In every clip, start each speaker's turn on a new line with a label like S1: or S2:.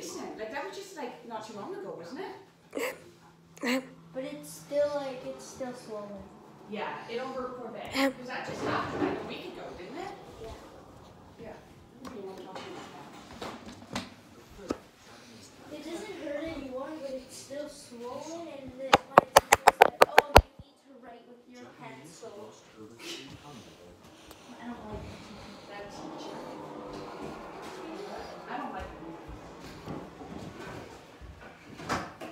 S1: recent. Like, that was just, like, not too long ago, wasn't it?
S2: But it's still swollen.
S1: Yeah, it'll hurt for that. Because that just happened like a week ago, didn't it?
S2: Yeah.
S1: Yeah. You want to talk about
S2: It doesn't hurt anymore, but it's still swollen, and my teacher said, "Oh, you need to write with your pencil." I don't like
S1: that teacher. I don't like it.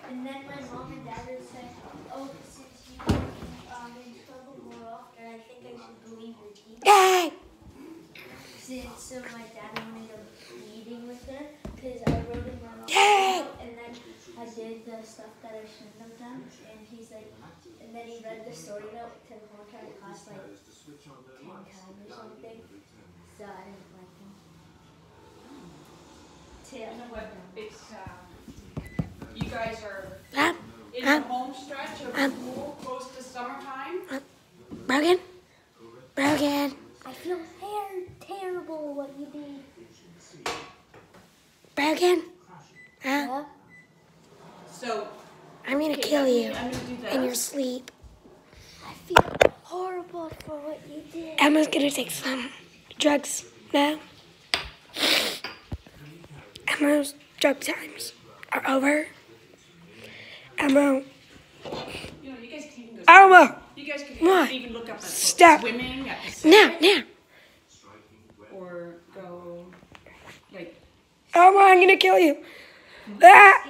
S2: And then my mom and dad would say, "Oh, since you're in trouble more often, I think I should believe your teacher." So my dad wanted a meeting with her because I wrote in my mom and then I did the stuff that I shouldn't have done, and he's like, and then he read the story note to the whole entire class like 10 times or something. So I didn't like him.
S1: You know what? It's you guys are in the home stretch of school, close to summertime.
S3: Brogan?
S2: I feel terrible what you did.
S3: Brogan?
S2: Yeah?
S1: So
S3: I'm gonna kill you
S1: I'm gonna do
S3: in your
S1: this.
S3: sleep.
S2: I feel horrible for what you did.
S3: Emma's gonna take some drugs now. Emma's drug times are over. Emma.
S1: You know, you guys can even go.
S3: Emma!
S1: You guys could
S3: What?
S1: even look up at
S3: Stop.
S1: swimming at the
S3: Now!
S1: or go like
S3: Emma, I'm gonna kill you. Ah!